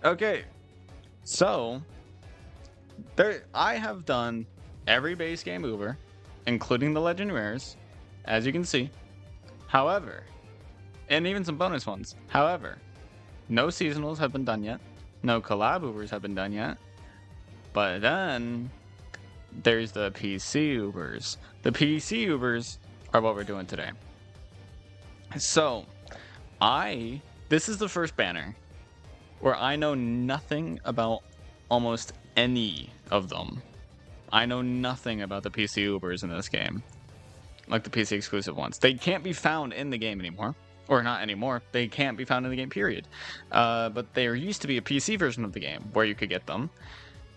Okay, so I have done every base game Uber, including the legend rares, as you can see. However, and even some bonus ones. However, no seasonals have been done yet. No collab Ubers have been done yet. But then there's the PC Ubers. The PC Ubers are what we're doing today. So, this is the first banner where I know nothing about almost any of them. I know nothing about the PC Ubers in this game. Like the PC exclusive ones. They can't be found in the game anymore. Or not anymore. They can't be found in the game, period. But there used to be a PC version of the game where you could get them.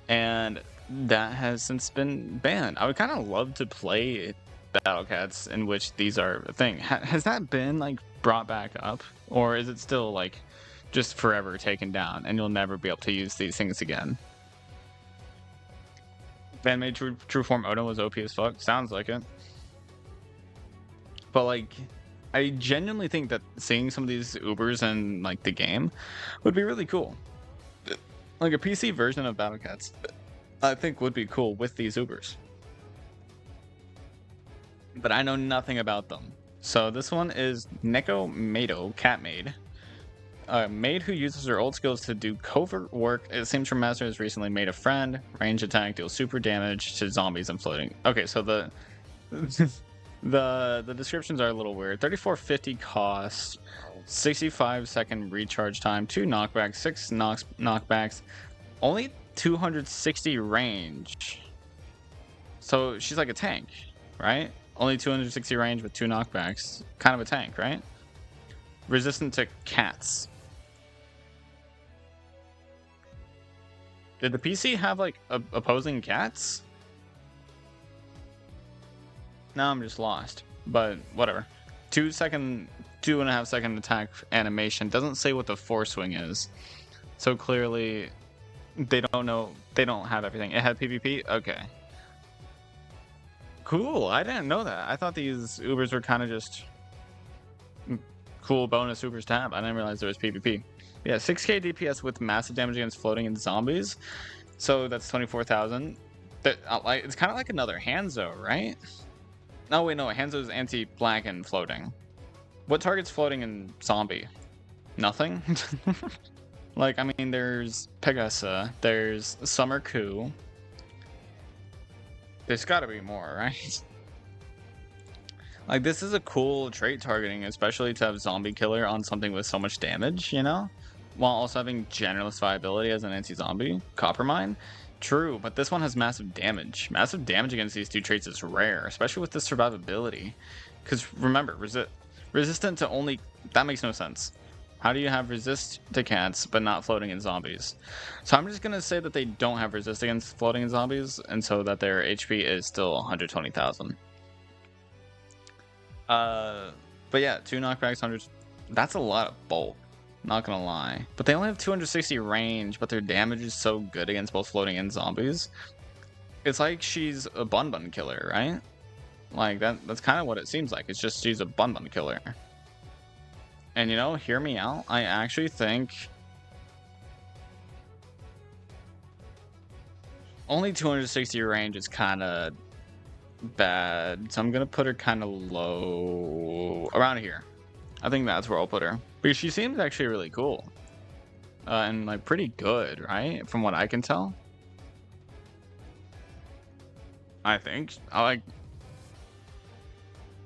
And that has since been banned. I would kind of love to play Battle Cats in which these are a thing. Has that been like brought back up? Or is it still like just forever taken down and you'll never be able to use these things again? Fan-made true form Oda was OP as fuck. Sounds like it. But like, I genuinely think that seeing some of these Ubers in like the game would be really cool. Like a PC version of Battle Cats, I think would be cool with these Ubers. But I know nothing about them. So this one is Neko Mado, Cat Maid. A maid who uses her old skills to do covert work. It seems her master has recently made a friend. Range attack, deals super damage to zombies and floating. Okay, so the the descriptions are a little weird. 3450 cost, 65-second recharge time, 2 knockbacks, 6 knockbacks, only 260 range. So she's like a tank, right? Only 260 range with 2 knockbacks. Kind of a tank, right? Resistant to cats. Did the PC have like opposing cats? Now I'm just lost, but whatever. 2.5 second attack animation doesn't say what the force swing is, so clearly they don't know. They don't have everything. It had PvP. Okay, cool. I didn't know that. I thought these Ubers were kind of just cool bonus Ubers to have. I didn't realize there was PvP. Yeah, 6k DPS with massive damage against floating and zombies. So that's 24,000. That like it's kind of like another Hanzo, right? No, wait, no. Hanzo is anti-black and floating. What targets floating and zombie? Nothing? Like, I mean, there's Pegasa. There's Summer Coup. There's gotta be more, right? Like, this is a cool trait targeting, especially to have Zombie Killer on something with so much damage, you know? While also having generalist viability as an anti-zombie. Coppermine? True, but this one has massive damage. Massive damage against these two traits is rare, especially with the survivability. Because remember, resistant to only... That makes no sense. How do you have resist to cats, but not floating in zombies? So I'm just going to say that they don't have resist against floating in zombies, and so that their HP is still 120,000. But yeah, 2 knockbacks, 100... That's a lot of bulk. Not gonna lie. But they only have 260 range, but their damage is so good against both floating and zombies. It's like she's a bun killer, right? Like, that's kind of what it seems like. It's just she's a bun killer. And, you know, hear me out. I actually think... Only 260 range is kind of bad. So I'm gonna put her kind of low. Around here. I think that's where I'll put her. Because she seems actually really cool. And like pretty good, right? From what I can tell. I think. I like...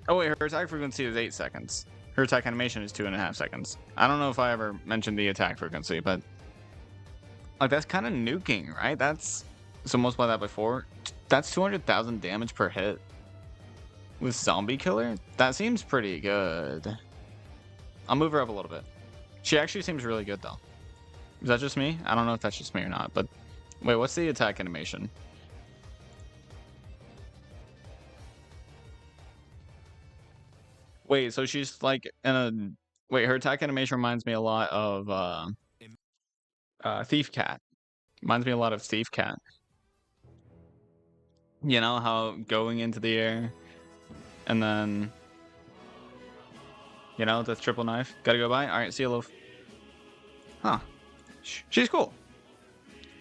Oh wait, her attack frequency is 8 seconds. Her attack animation is 2.5 seconds. I don't know if I ever mentioned the attack frequency, but... Like, that's kind of nuking, right? That's... So multiply that by 4. That's 200,000 damage per hit. With Zombie Killer? That seems pretty good. I'll move her up a little bit. She actually seems really good, though. Is that just me? I don't know if that's just me or not, but... Wait, what's the attack animation? Wait, so she's like in a... Wait, her attack animation reminds me a lot of Thief Cat. Reminds me a lot of Thief Cat. You know how going into the air and then... You know, the triple knife. Gotta go by? Alright, see you, love. Huh. She's cool.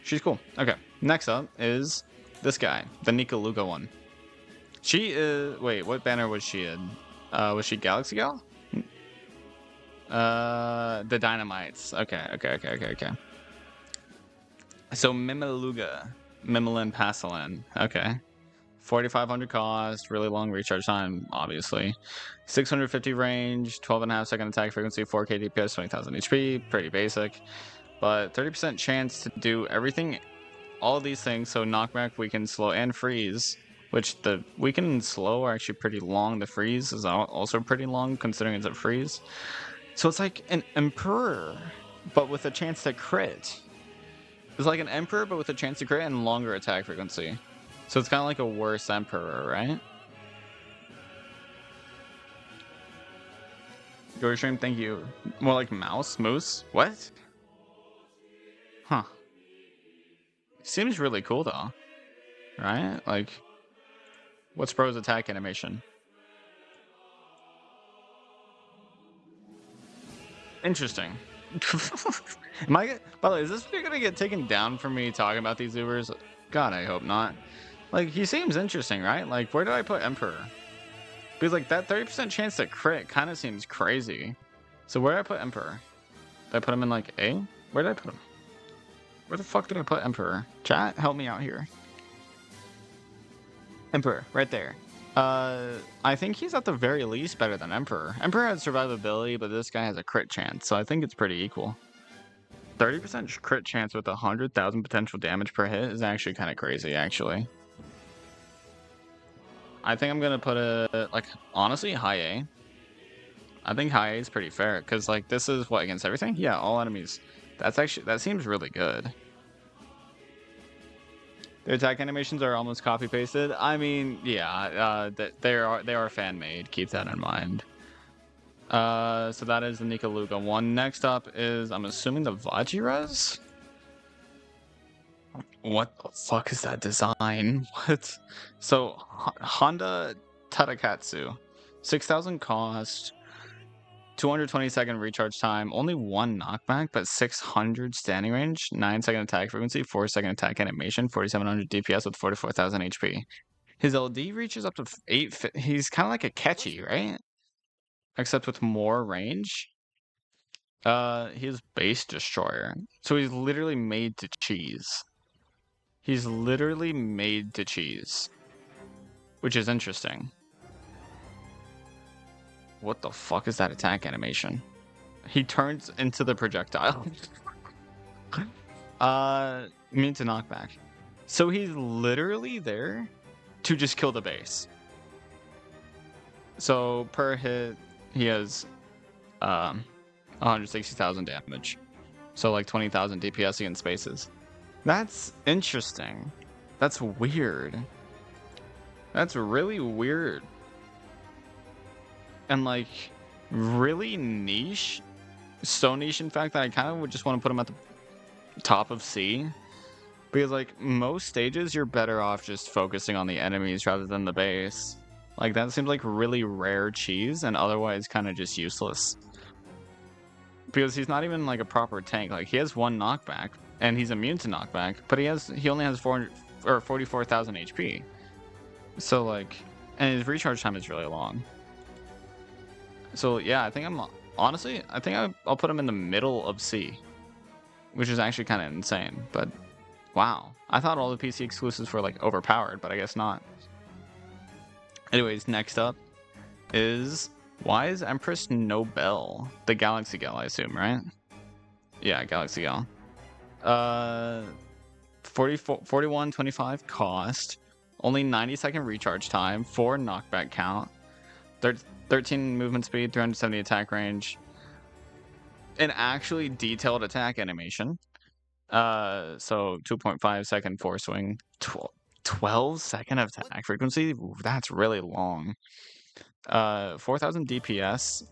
She's cool. Okay, next up is this guy, the mimiluga one. She is... Wait, what banner was she in? Was she Galaxy Gal? The Dynamites. Okay. So mimiluga. Mimilin Pasalan. Okay. 4,500 cost, really long recharge time, obviously. 650 range, 12.5 second attack frequency, 4k DPS, 20,000 HP, pretty basic. But 30% chance to do everything, all of these things, so knockback, weaken, slow, and freeze. Which the weaken and slow are actually pretty long. The freeze is also pretty long, considering it's a freeze. So it's like an Emperor, but with a chance to crit. It's like an Emperor, but with a chance to crit and longer attack frequency. So it's kind of like a worse Emperor, right? Go stream, thank you. More like moose? What? Huh. Seems really cool though. Right? Like, what's Bro's attack animation? Interesting. By the way, is this video gonna get taken down for me talking about these Ubers? God, I hope not. Like, he seems interesting, right? Like, where did I put Emperor? Because, like, that 30% chance to crit kind of seems crazy. So where did I put Emperor? Did I put him in, like, A? Where did I put him? Where the fuck did I put Emperor? Chat, help me out here. Emperor, right there. I think he's at the very least better than Emperor. Emperor has survivability, but this guy has a crit chance, so I think it's pretty equal. 30% crit chance with 100,000 potential damage per hit is actually kind of crazy, actually. I think I'm gonna put a, like, honestly, high A. I think high A is pretty fair, because, like, this is what, against everything? Yeah, all enemies. That's actually, that seems really good. The attack animations are almost copy pasted. I mean, yeah, they are fan made. Keep that in mind. So that is the mimiluga one. Next up is, I'm assuming, the Vajiras. What the fuck is that design? What? So Honda Tadakatsu, 6,000 cost, 220 second recharge time, only 1 knockback, but 600 standing range, 9 second attack frequency, 4 second attack animation, 4,700 DPS with 44,000 HP. His LD reaches up to 8. He's kind of like a catchy, right? Except with more range. He's base destroyer, so he's literally made to cheese. He's literally made to cheese, which is interesting. What the fuck is that attack animation? He turns into the projectile. Immune to knockback. So he's literally there to just kill the base. So per hit, he has 160,000 damage. So like 20,000 DPS against spaces. That's interesting. That's weird. That's really weird. And like really niche. So niche, in fact, that I kind of would just want to put him at the top of C. Because like most stages, you're better off just focusing on the enemies rather than the base. Like that seems like really rare cheese and otherwise kind of just useless. Because he's not even like a proper tank. Like he has 1 knockback and he's immune to knockback, but he only has 44,000 HP. So like, and his recharge time is really long. So yeah, I think honestly, I think I'll put him in the middle of C, which is actually kind of insane. But wow, I thought all the PC exclusives were like overpowered, but I guess not. Anyways, next up is, why is Empress Nobel? The Galaxy Gal, I assume, right? Yeah, Galaxy Gal. 41.25 cost, only 90 second recharge time, 4 knockback count, 13 movement speed, 370 attack range, an actually detailed attack animation. So 2.5 second force swing, 12 second attack frequency. Ooh, that's really long. 4,000 DPS,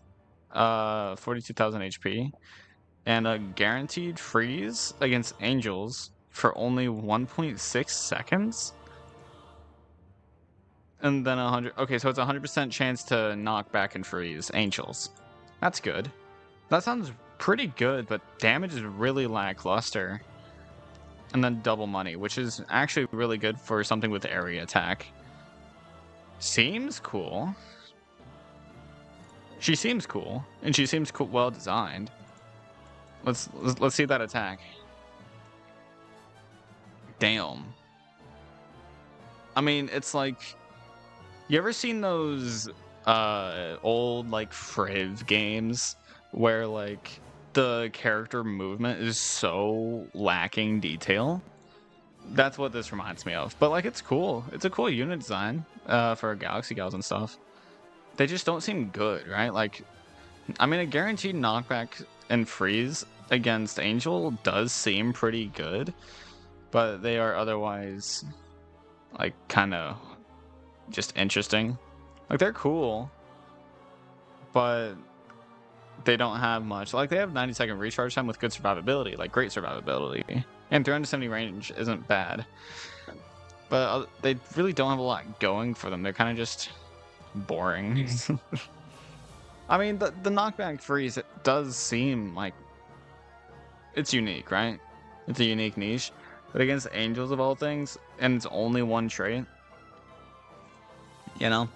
42,000 HP, and a guaranteed freeze against angels for only 1.6 seconds. And then 100. Okay, so it's 100% chance to knock back and freeze angels. That's good. That sounds pretty good, but damage is really lackluster. And then double money, which is actually really good for something with area attack. Seems cool. She seems cool, and she seems cool, well designed. Let's see that attack. Damn. I mean, it's like, you ever seen those old like Friv games where like the character movement is so lacking detail? That's what this reminds me of. But like, it's cool. It's a cool unit design for Galaxy Gals and stuff. They just don't seem good, right? Like, I mean, a guaranteed knockback and freeze against Angel does seem pretty good, but they are otherwise like kind of just interesting. Like, they're cool, but they don't have much. Like, they have 90-second recharge time with good survivability, like great survivability, and 370 range isn't bad. But they really don't have a lot going for them. They're kind of just boring. I mean, the knockback freeze, it does seem like it's unique, right? It's a unique niche. But against Angels of all things, and it's only one trait, you know,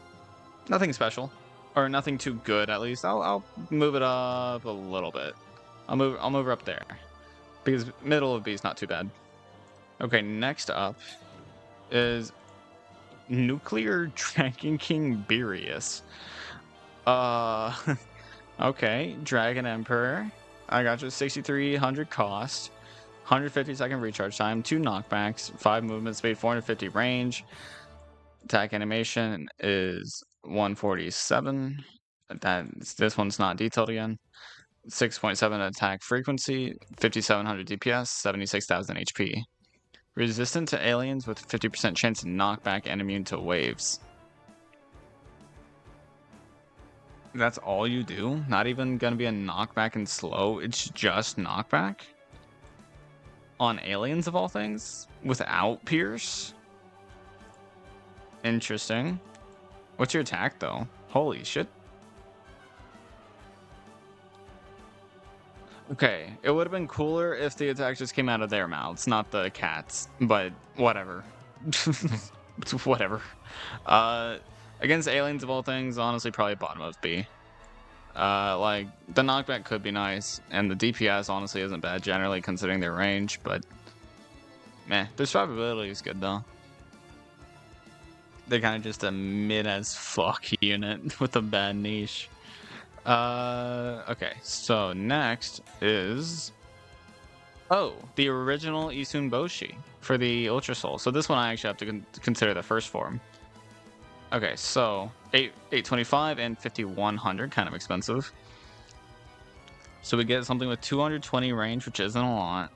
nothing special. Or nothing too good, at least. I'll move it up a little bit. I'll move her up there. Because middle of B is not too bad. Okay, next up is Nuclear Dragon King Beerus. Okay, Dragon Emperor. I got you 6,300 cost, 150-second recharge time, 2 knockbacks, 5 movement speed, 450 range. Attack animation is 147. This one's not detailed again. 6.7 attack frequency, 5,700 DPS, 76,000 HP. Resistant to aliens with 50% chance to knockback and immune to waves. That's all you do? Not even gonna be a knockback and slow, it's just knockback? On aliens of all things? Without Pierce? Interesting. What's your attack though? Holy shit. Okay, it would have been cooler if the attack just came out of their mouths, not the cats, but whatever. Whatever. Against aliens of all things, honestly, probably bottom of B. Like, the knockback could be nice, and the DPS honestly isn't bad generally considering their range, but meh. Their survivability is good though. They're kind of just a mid as fuck unit with a bad niche. Okay, so next is the original Isun Boshi for the Ultra Soul. So this one I actually have to consider the first form. Okay, so 825 and 5100, kind of expensive. So we get something with 220 range, which isn't a lot.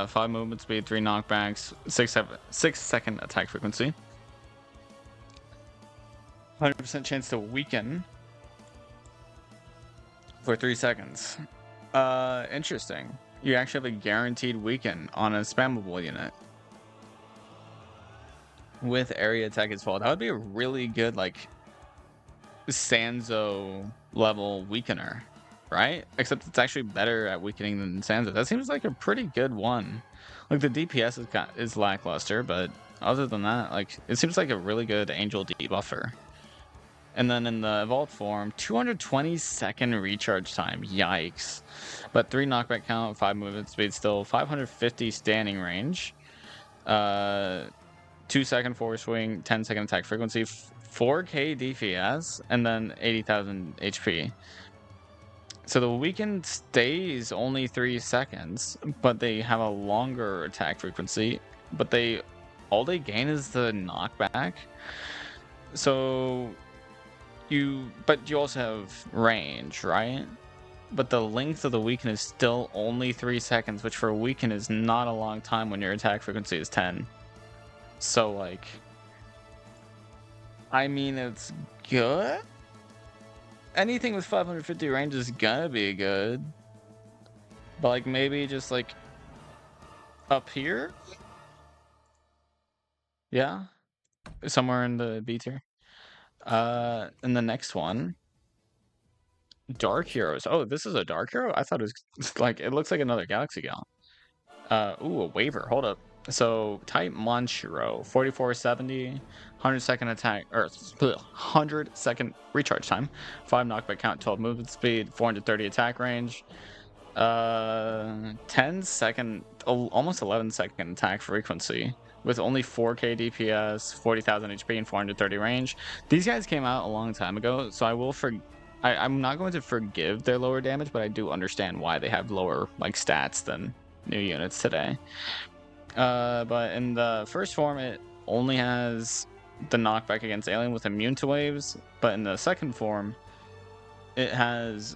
5 movement speed, 3 knockbacks, 6-second attack frequency. 100% chance to weaken for 3 seconds. Interesting. You actually have a guaranteed weaken on a spammable unit. With area attack as well. That would be a really good, like, Sanzo level weakener, right? Except it's actually better at weakening than Sanzo. That seems like a pretty good one. Like, the DPS is lackluster, but other than that, like, it seems like a really good Angel debuffer. And then in the evolved form, 220-second recharge time. Yikes. But 3 knockback count, 5 movement speed still, 550 standing range. 2-second forward swing, 10-second attack frequency, 4k DPS, and then 80,000 HP. So the weaken stays only 3 seconds, but they have a longer attack frequency. But all they gain is the knockback. So but you also have range, right? But the length of the weaken is still only 3 seconds, which for a weaken is not a long time when your attack frequency is 10. So, like, I mean, it's good. Anything with 550 range is gonna be good. But, like, maybe just, like, up here? Yeah? Somewhere in the B tier. And the next one, Dark heroes. Oh, this is a dark hero? I thought it was like, it looks like another Galaxy Gal. Ooh, a waiver. Hold up. So, type Monshiro, 4470, 100-second attack, or 100-second recharge time, 5 knockback count, 12 movement speed, 430 attack range, 10-second, almost 11-second attack frequency, with only 4k DPS, 40,000 HP, and 430 range. These guys came out a long time ago, so I'm not going to forgive their lower damage, but I do understand why they have lower like stats than new units today. But in the first form, it only has the knockback against alien with immune to waves, but in the second form, it has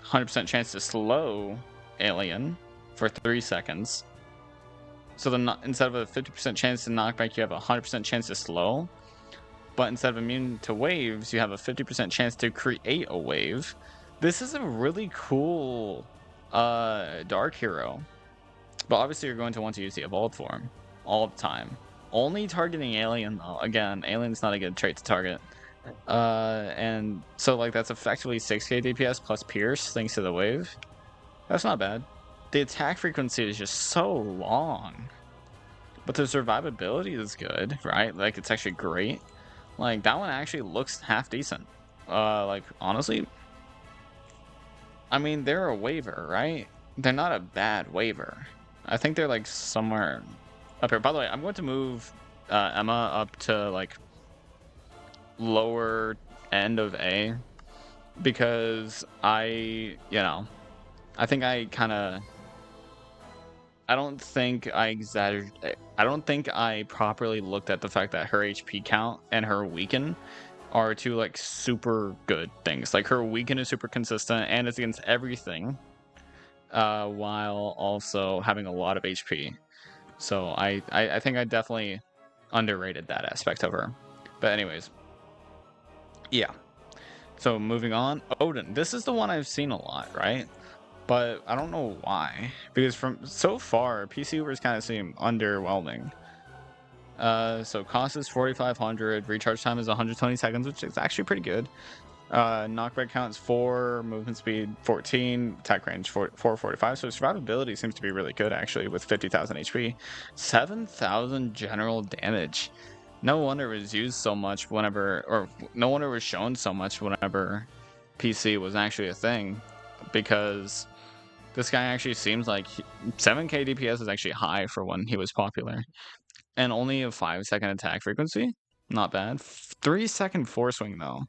100% chance to slow alien for 3 seconds. So instead of a 50% chance to knockback, you have a 100% chance to slow. But instead of immune to waves, you have a 50% chance to create a wave. This is a really cool dark hero. But obviously you're going to want to use the evolved form all the time. Only targeting alien though. Again, alien's not a good trait to target. And so like that's effectively 6k DPS plus pierce thanks to the wave. That's not bad. The attack frequency is just so long. But the survivability is good, right? Like it's actually great. Like that one actually looks half decent. Like honestly, I mean they're a waiver, right? They're not a bad waiver. I think they're like somewhere up here. By the way, I'm going to move Emma up to like lower end of A because I think I kind of, I don't think I exaggerate. I don't think I properly looked at the fact that her HP count and her weaken are two like super good things. Like her weaken is super consistent and it's against everything, while also having a lot of HP. So I think I definitely underrated that aspect of her. But anyways, yeah. So moving on, Odin. This is the one I've seen a lot, right? But I don't know why. Because from so far, PC Ubers kind of seem underwhelming. So cost is 4,500, recharge time is 120 seconds, which is actually pretty good. Knockback count is 4, movement speed 14, attack range 445. So survivability seems to be really good actually with 50,000 HP. 7,000 general damage. No wonder it was used so much whenever, or no wonder it was shown so much whenever PC was actually a thing, because this guy actually seems like 7k DPS is actually high for when he was popular. And only a 5-second attack frequency? Not bad. 3-second force swing though.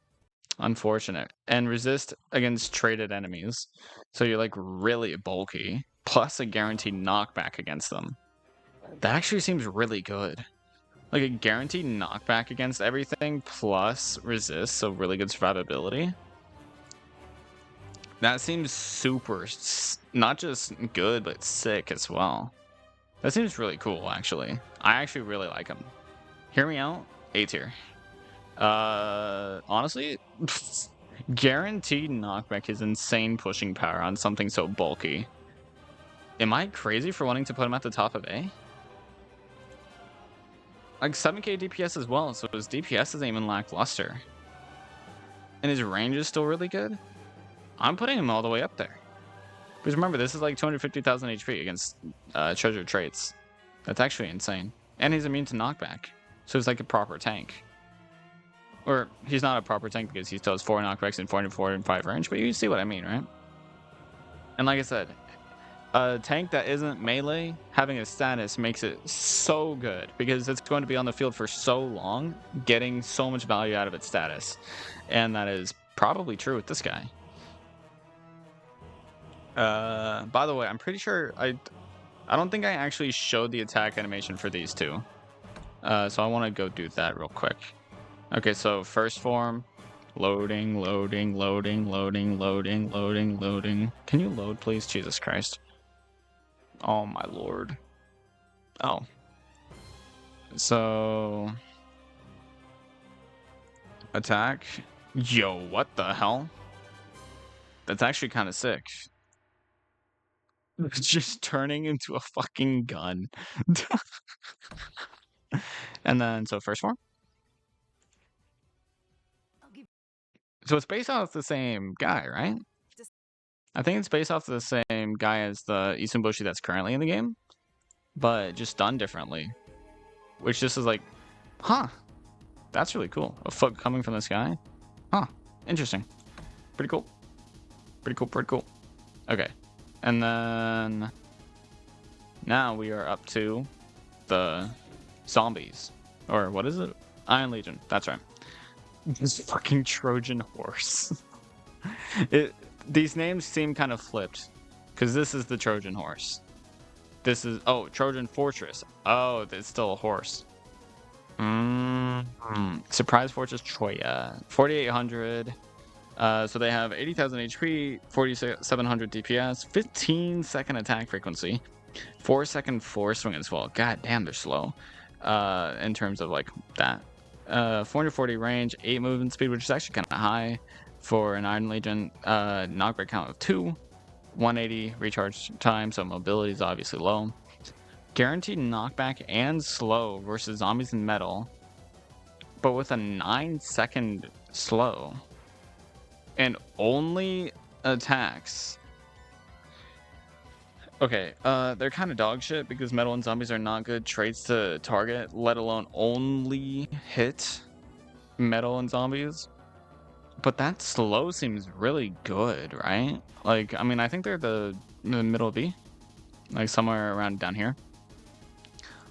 Unfortunate. And resist against traded enemies. So you're like really bulky. Plus a guaranteed knockback against them. That actually seems really good. Like a guaranteed knockback against everything plus resist, so really good survivability. That seems super, not just good, but sick as well. That seems really cool, actually. I actually really like him. Hear me out, A tier. Honestly, guaranteed knockback is insane pushing power on something so bulky. Am I crazy for wanting to put him at the top of A? Like 7k DPS as well, so his DPS isn't even lackluster. And his range is still really good. I'm putting him all the way up there. Because remember, this is like 250,000 HP against treasure traits. That's actually insane. And he's immune to knockback. So he's like a proper tank. Or he's not a proper tank because he still has 4 knockbacks and 405 range, but you see what I mean, right? And like I said, a tank that isn't melee, having a status makes it so good because it's going to be on the field for so long, getting so much value out of its status. And that is probably true with this guy. By the way, I'm pretty sure I don't think I actually showed the attack animation for these two. So I want to go do that real quick. Okay, so first form, loading. Can you load, please? Jesus Christ. Oh my lord. Oh. So attack. Yo, what the hell? That's actually kind of sick. Just turning into a fucking gun. And then, so first form. So it's based off the same guy, right? I think it's based off the same guy as the Isunboshi that's currently in the game, but just done differently. Which just is like, huh, that's really cool. A foot coming from the sky? Huh, interesting. Pretty cool. Pretty cool, pretty cool. Okay, and then now we are up to the zombies. Or what is it? Iron Legion, that's right. This fucking Trojan horse. These names seem kind of flipped, because this is the Trojan horse. This is, oh, Trojan Fortress. Oh, it's still a horse. Surprise Fortress Troya. 4,800. So they have 80,000 HP, 4,700 DPS, 15-second attack frequency, 4-second force swing as well. God damn, they're slow. In terms of like that. 440 range, 8 movement speed, which is actually kind of high for an Iron Legion. Knockback count of 2, 180 recharge time, so mobility is obviously low. Guaranteed knockback and slow versus zombies and metal, but with a 9-second slow. And only attacks. Okay, they're kind of dog shit because metal and zombies are not good traits to target, let alone only hit metal and zombies. But that slow seems really good, right? Like, I mean, I think they're the middle B, like somewhere around down here.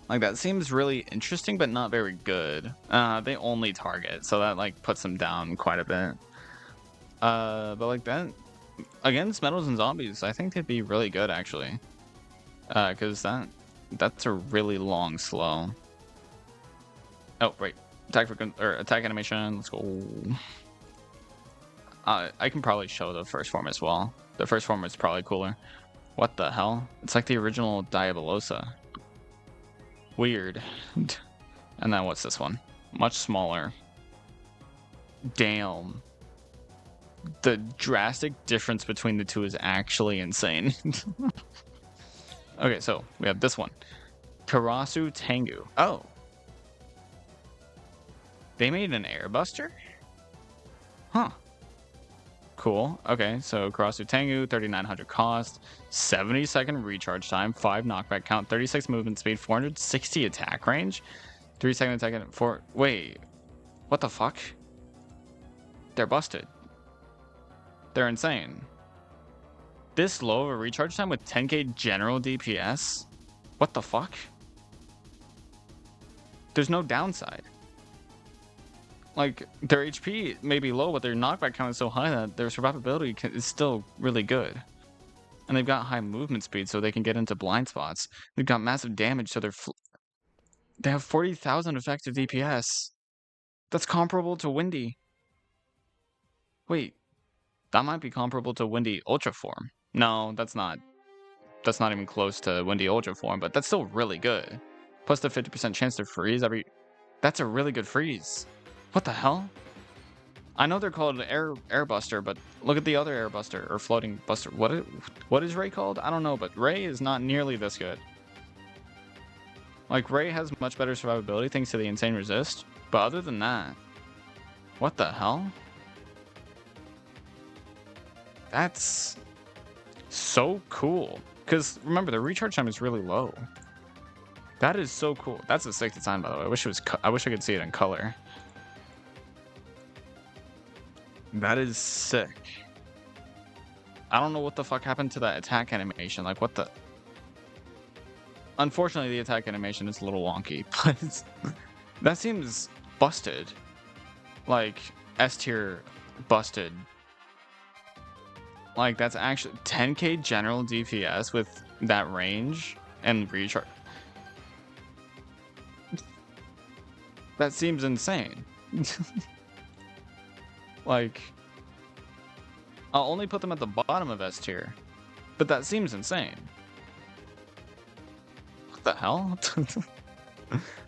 Like, that seems really interesting, but not very good. They only target, so that like puts them down quite a bit. But like that against metals and zombies, I think they'd be really good actually. Because that's a really long slow. Oh, right. Attack animation. Let's go. I can probably show the first form as well. The first form is probably cooler. What the hell? It's like the original Diabolosa. Weird. And then what's this one? Much smaller. Damn. The drastic difference between the two is actually insane. Okay, so we have this one. Karasu Tengu. Oh. They made an airbuster? Huh. Cool. Okay, so Karasu Tengu, 3,900 cost, 70-second recharge time, 5 knockback count, 36 movement speed, 460 attack range, 3-second attack, 4... Wait. What the fuck? They're busted. They're insane. This low of a recharge time with 10k general DPS? What the fuck? There's no downside. Like, their HP may be low, but their knockback count is so high that their survivability is still really good. And they've got high movement speed, so they can get into blind spots. They've got massive damage, so they have 40,000 effective DPS. That's comparable to Windy. Wait, that might be comparable to Windy Ultra Form. No, that's not. That's not even close to Windy Ultra Form, but that's still really good. Plus the 50% chance to freeze every... That's a really good freeze. What the hell? I know they're called Airbuster, but look at the other Airbuster, or Floating Buster. What is Ray called? I don't know, but Ray is not nearly this good. Like, Ray has much better survivability thanks to the insane resist, but other than that... What the hell? That's so cool. Because remember, the recharge time is really low. That is so cool. That's a sick design, by the way. I wish I could see it in color. That is sick. I don't know what the fuck happened to that attack animation. Like, what the... Unfortunately, the attack animation is a little wonky, but that seems busted. Like, S tier busted. Like, that's actually 10k general DPS with that range and recharge. That seems insane. Like, I'll only put them at the bottom of S tier, but that seems insane. What the hell?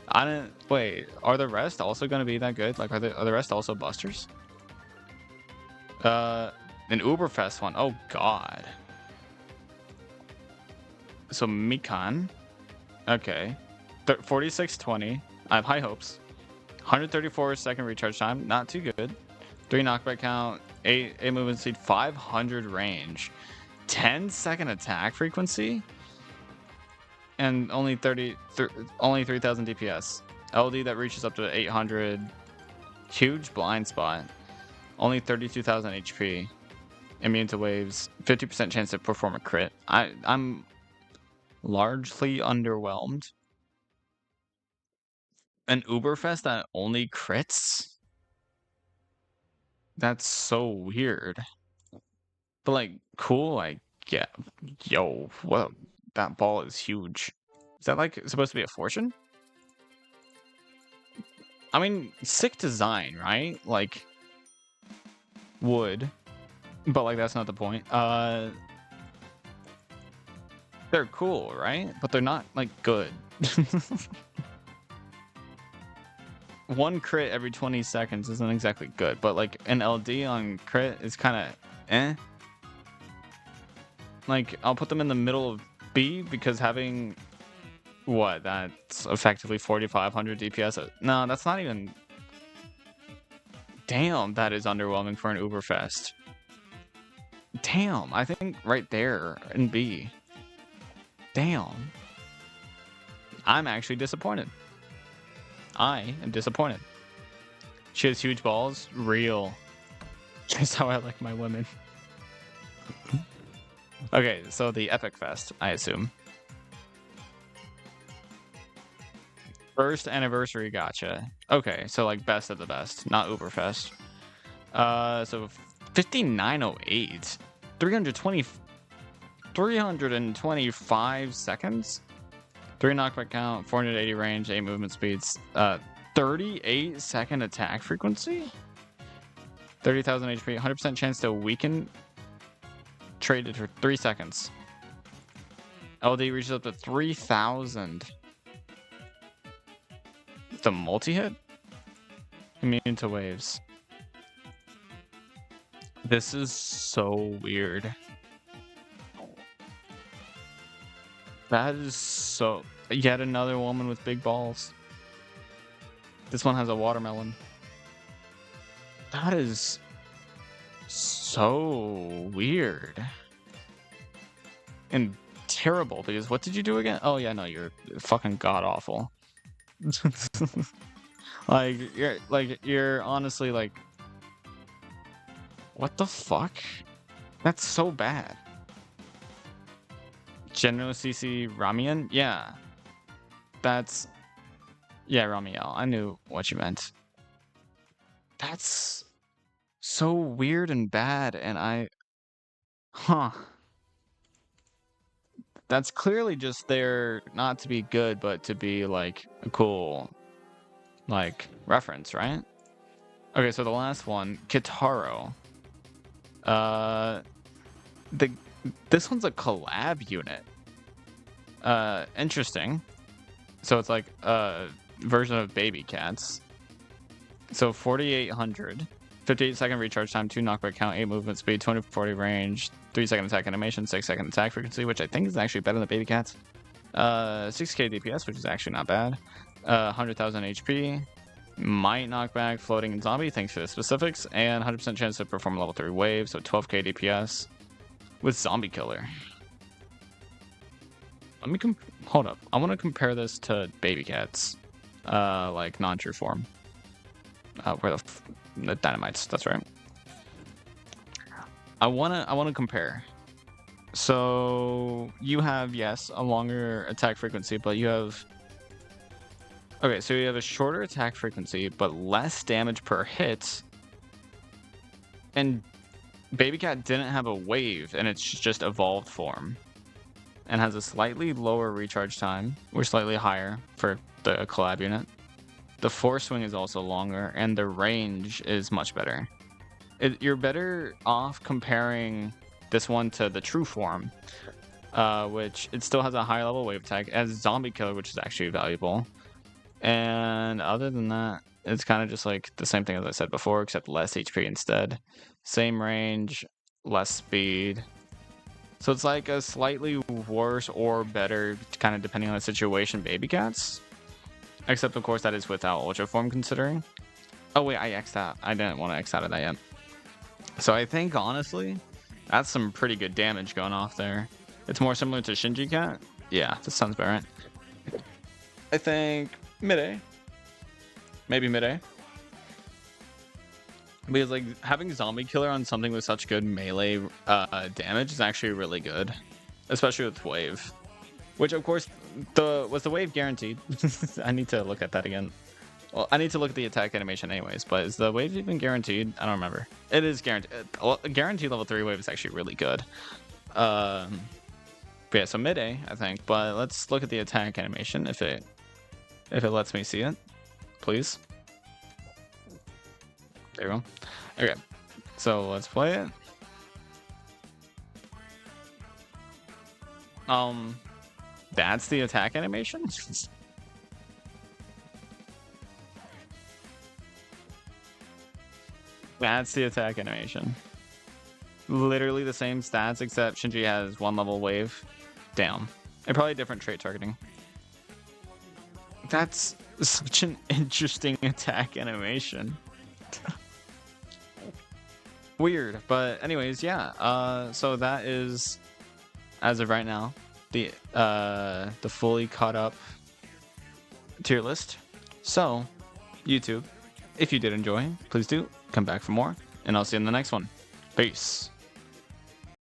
I didn't... Wait, are the rest also going to be that good? Like, are the rest also busters? An Uberfest one. Oh, God. So, Mikan. Okay. 4620. I have high hopes. 134 second recharge time. Not too good. 3 knockback count. 8 movement speed. 500 range. 10-second attack frequency and only 3,000 DPS. LD that reaches up to 800. Huge blind spot. Only 32,000 HP. Immune to waves. 50% chance to perform a crit. I'm largely underwhelmed. An Uberfest that only crits? That's so weird. But like, cool, like, yeah. Yo, what? That ball is huge. Is that like supposed to be a fortune? I mean, sick design, right? Like, wood. But like, that's not the point. They're cool, right? But they're not like good. One crit every 20 seconds isn't exactly good, but like an LD on crit is kind of eh. Like, I'll put them in the middle of B because having what? That's effectively 4,500 DPS. No, that's not even. Damn, that is underwhelming for an Uberfest. Damn, I think right there in B. Damn. I'm actually disappointed. I am disappointed. She has huge balls. Real. That's how I like my women. Okay, so the Epic Fest, I assume. First anniversary gacha. Okay, so like best of the best, not Uberfest. So 5908. 325 seconds. 3 knockback count, 480 range, 8 movement speeds, 38-second attack frequency, 30,000 HP, 100% chance to weaken, traded for 3 seconds. LD reaches up to 3,000. The multi-hit? Immune to waves. This is so weird. That is so... Yet another woman with big balls. This one has a watermelon. That is so weird. And terrible, because what did you do again? Oh yeah, no, you're fucking god-awful. You're honestly like... What the fuck? That's so bad. General CC Ramian? Yeah. That's... Yeah, Ramiel. I knew what you meant. That's so weird and bad, and I... Huh. That's clearly just there not to be good, but to be, like, a cool, like, reference, right? Okay, so the last one, Kitaro. This one's a collab unit. Interesting. So it's like a version of Baby Cats. So 4,800, 58-second recharge time, 2 knockback count, 8 movement speed, 240 range, 3-second attack animation, 6-second attack frequency, which I think is actually better than Baby Cats. 6k DPS, which is actually not bad. 100,000 HP. Might knockback, floating, and zombie, thanks for the specifics. And 100% chance to perform level 3 wave, so 12k DPS. With zombie killer. Let me hold up. I want to compare this to Baby Cats, like non-true form. Where the dynamites? That's right. I wanna compare. So you have, yes, a longer attack frequency, but you have. Okay, so you have a shorter attack frequency, but less damage per hit. And Baby Cat didn't have a wave, and it's just evolved form. And has a slightly lower recharge time, or slightly higher for the collab unit. The force swing is also longer, and the range is much better. You're better off comparing this one to the true form, which it still has a high level wave attack, as zombie killer, which is actually valuable. And other than that, it's kind of just like the same thing as I said before, except less HP instead. Same range, less speed. So it's like a slightly worse or better, kind of depending on the situation, Baby Cats. Except, of course, that is without Ultra Form considering. Oh, wait, I X'd out. I didn't want to X out of that yet. So I think, honestly, That's some pretty good damage going off there. It's more similar to Shinji Cat. Yeah, this sounds about right. I think mid-A. Maybe mid-A. Because like having zombie killer on something with such good melee damage is actually really good, especially with wave. Which of course, was the wave guaranteed? I need to look at that again. Well, I need to look at the attack animation anyways. But is the wave even guaranteed? I don't remember. It is guaranteed. Guaranteed level 3 wave is actually really good. But yeah, so mid-A I think. But let's look at the attack animation if it lets me see it, please. There we go. Okay, so let's play it. That's the attack animation? That's the attack animation. Literally the same stats, except Shinji has 1 level wave down. And probably different trait targeting. That's such an interesting attack animation. Weird, but anyways, yeah. So that is, as of right now, the fully caught up tier list. So, YouTube, if you did enjoy, please do come back for more, and I'll see you in the next one. Peace.